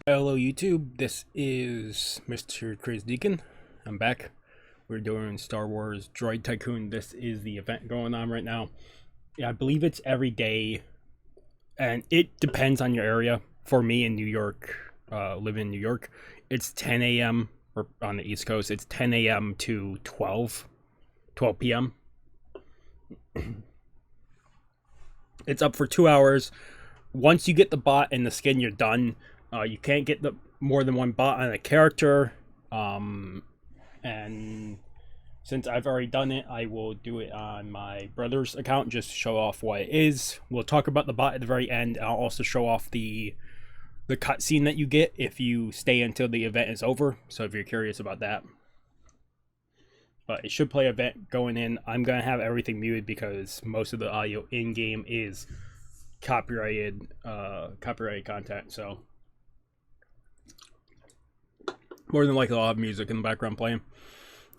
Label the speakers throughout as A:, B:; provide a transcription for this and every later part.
A: Hello YouTube, this is Mr. Crazy Deacon. I'm back. We're doing Star Wars Droid Tycoon. This is the event going on right now. Yeah, I believe it's every day, and it depends on your area. For me in New York, live in New York, it's 10 a.m. or on the East Coast, it's 10 a.m. to 12 p.m. It's up for 2 hours. Once you get the bot and the skin, you're done. You can't get more than one bot on a character, and since I've already done it, I will do it on my brother's account just to show off what it is. We'll talk about the bot at the very end. I'll also show off the cutscene that you get if you stay until the event is over, so if you're curious about that. But it should play event going in. I'm going to have everything muted because most of the audio in-game is copyrighted content, so more than likely I'll have music in the background playing.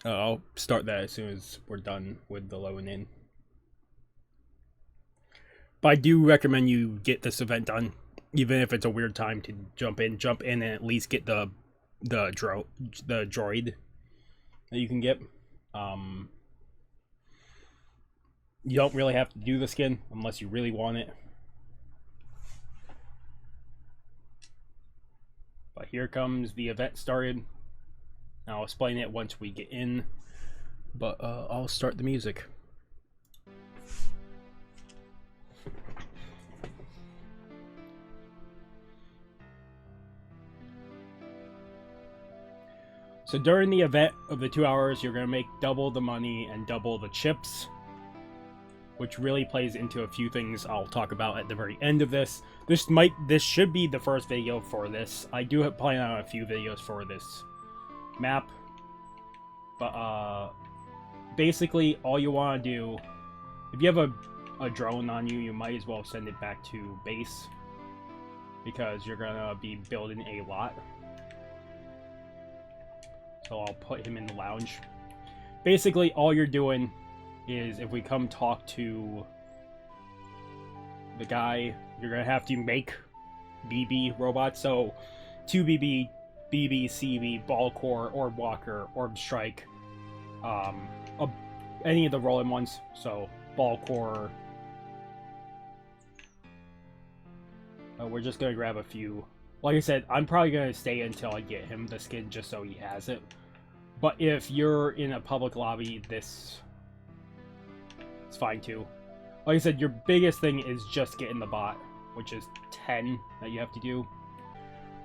A: I'll start that as soon as we're done with the loading in. But I do recommend you get this event done, even if it's a weird time to jump in and at least get the droid that you can get. You don't really have to do the skin unless you really want it. But here comes the event started. I'll explain it once we get in, but I'll start the music. So during the event of the 2 hours, you're going to make double the money and double the chips, which really plays into a few things I'll talk about at the very end of this. This should be the first video for this. I do plan on a few videos for this map, but basically all you want to do, if you have a drone on you, you might as well send it back to base because you're gonna be building a lot. So I'll put him in the lounge. Basically all you're doing is, if we come talk to the guy, you're gonna have to make BB robots. So 2 BB, CB, Ball Core, Orb Walker, Orb Strike, any of the rolling ones. So Ball Core. We're just gonna grab a few. Like I said, I'm probably gonna stay until I get him the skin just so he has it. But if you're in a public lobby, it's fine too. Like I said, your biggest thing is just getting the bot, which is 10 that you have to do.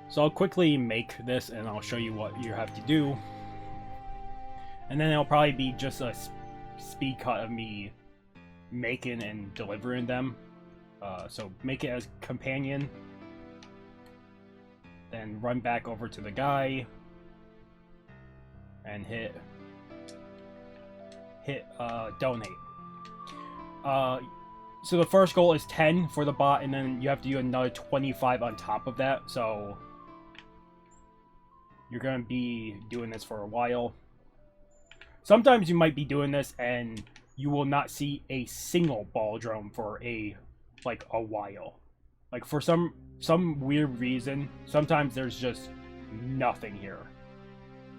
A: So I'll quickly make this and I'll show you what you have to do. And then it'll probably be just a speed cut of me making and delivering them. So make it as companion. Then run back over to the guy. And hit donate. So the first goal is 10 for the bot, and then you have to do another 25 on top of that. So you're going to be doing this for a while. Sometimes you might be doing this and you will not see a single ball drone for a while. Like for some weird reason, sometimes there's just nothing here.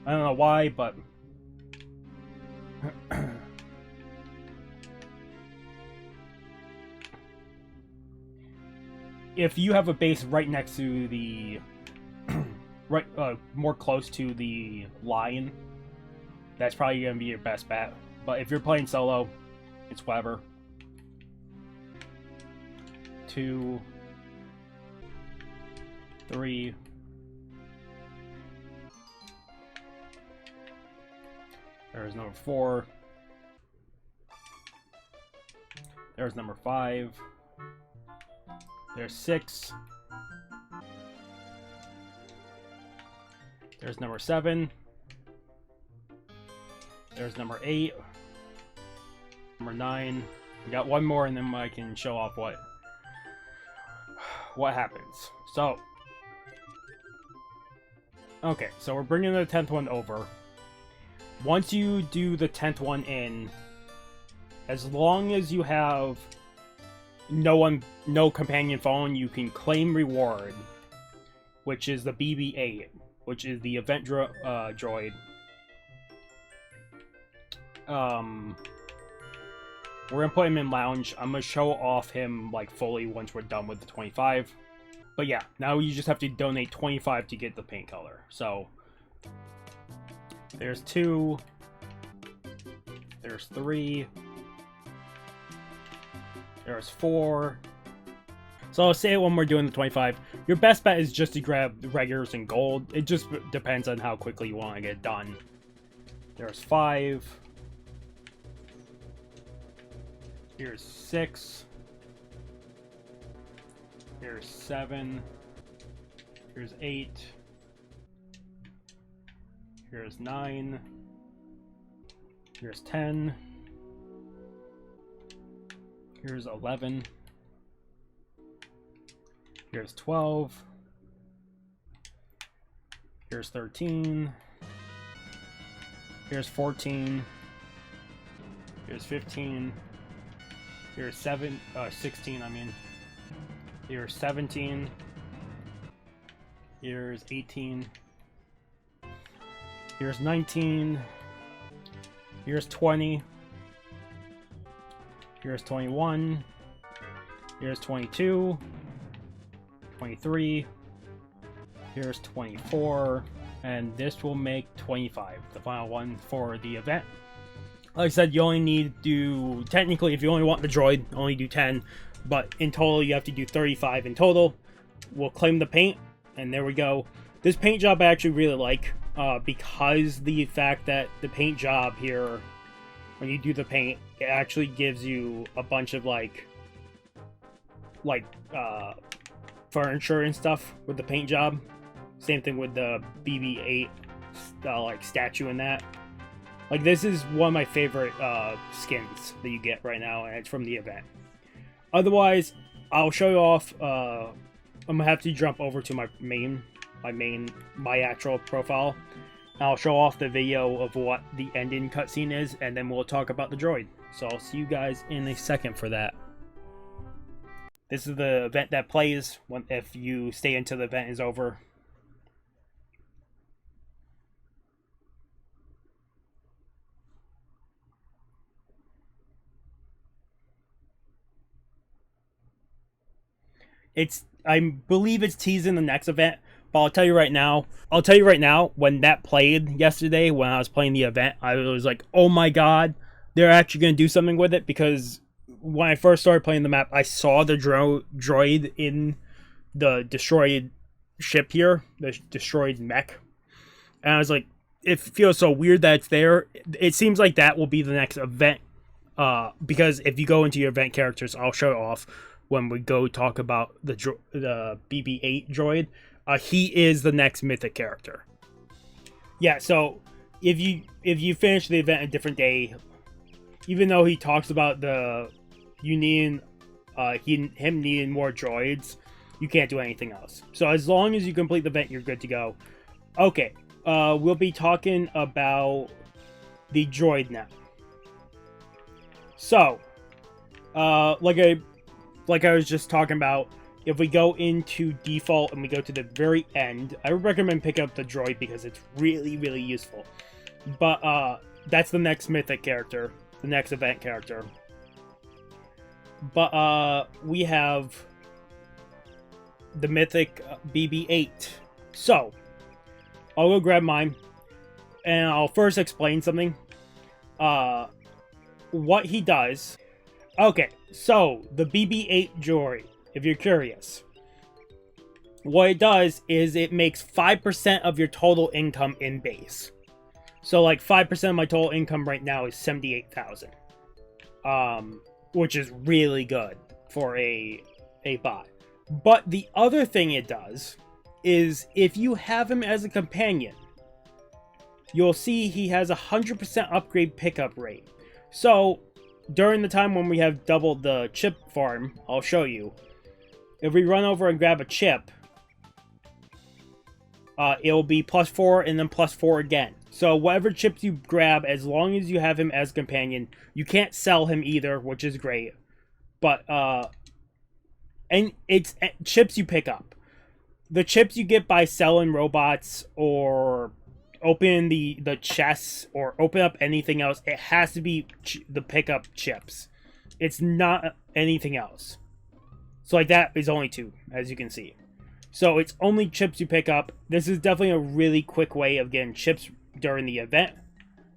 A: I don't know why, but if you have a base right next to the more close to the line, that's probably gonna be your best bet. But if you're playing solo, it's whatever. 2, 3. There's number 4. There's number 5. There's 6. There's number 7. There's number 8. Number 9. We got one more and then I can show off what happens. So, okay, so we're bringing the 10th one over. Once you do the 10th one in, as long as you have no companion phone, you can claim reward, which is the BB-8, which is the event droid. We're gonna put him in lounge. I'm gonna show off him like fully once we're done with the 25. But yeah, now you just have to donate 25 to get the paint color. So there's 2, there's 3, there's 4. So I'll say it when we're doing the 25. Your best bet is just to grab the regulars and gold. It just depends on how quickly you want to get it done. There's 5. Here's 6. Here's 7. Here's 8. Here's 9. Here's 10. Here's 11. Here's 12. Here's 13. Here's 14. Here's 15. Here's 16, I mean. Here's 17. Here's 18. Here's 19. Here's 20. Here's 21. Here's 22. 23. Here's 24. And this will make 25, the final one for the event. Like I said, you only need to, technically, if you only want the droid, only do 10. But in total, you have to do 35 in total. We'll claim the paint, and there we go. This paint job I actually really like, because the fact that the paint job here, when you do the paint, it actually gives you a bunch of like furniture and stuff with the paint job. Same thing with the BB-8 like statue and that. Like, this is one of my favorite skins that you get right now, and it's from the event. Otherwise, I'll show you off. I'm gonna have to jump over to my actual profile. I'll show off the video of what the ending cutscene is, and then we'll talk about the droid. So I'll see you guys in a second for that. This is the event that plays if you stay until the event is over. I believe it's teasing the next event, but I'll tell you right now, when that played yesterday, when I was playing the event, I was like, oh my god, they're actually going to do something with it, because when I first started playing the map, I saw the droid in the destroyed ship here, the destroyed mech, and I was like, it feels so weird that it's there. It seems like that will be the next event, because if you go into your event characters, I'll show it off when we go talk about the BB-8 droid. He is the next Mythic character. Yeah, so if you finish the event a different day, even though he talks about him needing more droids, you can't do anything else. So as long as you complete the event, you're good to go. Okay, we'll be talking about the droid now. So, like I was just talking about, if we go into default and we go to the very end, I would recommend picking up the droid because it's really, really useful. But that's the next Mythic character, the next event character. But we have the Mythic BB-8. So, I'll go grab mine, and I'll first explain something. What he does. Okay, so the BB-8 droid, if you're curious, what it does is it makes 5% of your total income in base. So like 5% of my total income right now is 78,000, which is really good for a bot. But the other thing it does is if you have him as a companion, you'll see he has a 100% upgrade pickup rate. So during the time when we have doubled the chip farm, I'll show you. If we run over and grab a chip, it'll be +4 and then +4 again. So whatever chips you grab, as long as you have him as companion, you can't sell him either, which is great. But And it's chips you pick up. The chips you get by selling robots or open the chests or open up anything else, it has to be the pickup chips. It's not anything else. So like that is only 2, as you can see. So it's only chips you pick up. This is definitely a really quick way of getting chips during the event.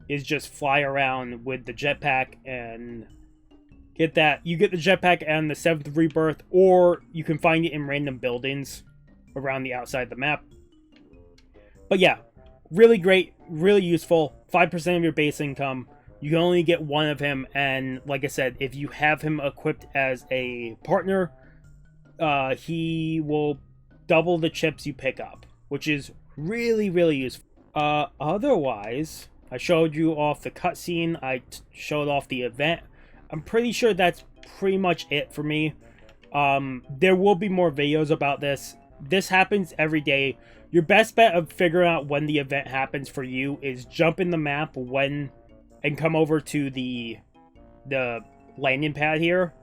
A: Is just fly around with the jetpack and get that. You get the jetpack and the 7th rebirth, or you can find it in random buildings around the outside of the map. But yeah, really great, really useful. 5% of your base income. You can only get 1 of him, and like I said, if you have him equipped as a partner, he will double the chips you pick up, which is really, really useful. Otherwise, I showed you off the cutscene. I showed off the event. I'm pretty sure that's pretty much it for me. There will be more videos about this. This happens every day. Your best bet of figuring out when the event happens for you is jump in the map and come over to the landing pad here,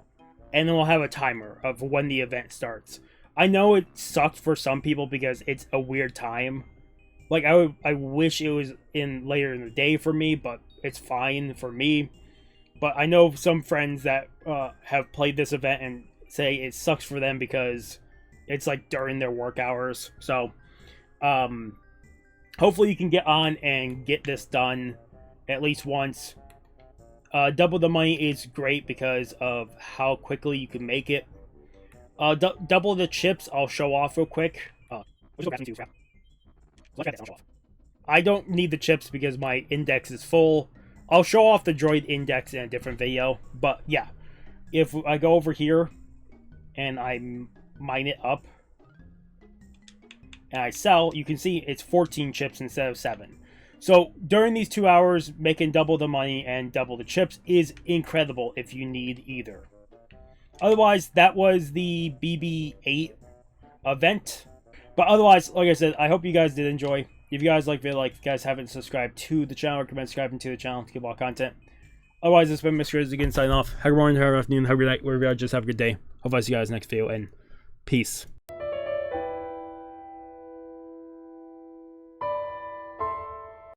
A: and then we'll have a timer of when the event starts. I know it sucked for some people because it's a weird time. Like, I wish it was in later in the day for me, but it's fine for me. But I know some friends that have played this event and say it sucks for them because it's like during their work hours. So, hopefully you can get on and get this done at least once. Double the money is great because of how quickly you can make it. Double the chips, I'll show off real quick. I don't need the chips because my index is full. I'll show off the droid index in a different video. But yeah, if I go over here and I mine it up and I sell, you can see it's 14 chips instead of 7. So during these 2 hours, making double the money and double the chips is incredible if you need either. Otherwise, that was the BB-8 event. But otherwise, like I said, I hope you guys did enjoy. If you guys like the video, if you guys haven't subscribed to the channel, recommend subscribing to the channel to get more content. Otherwise, this has been Mr. Grizzly again, signing off. Have a good morning, have a good afternoon, have a good night, wherever you are, just have a good day. Hope I see you guys next video, and peace.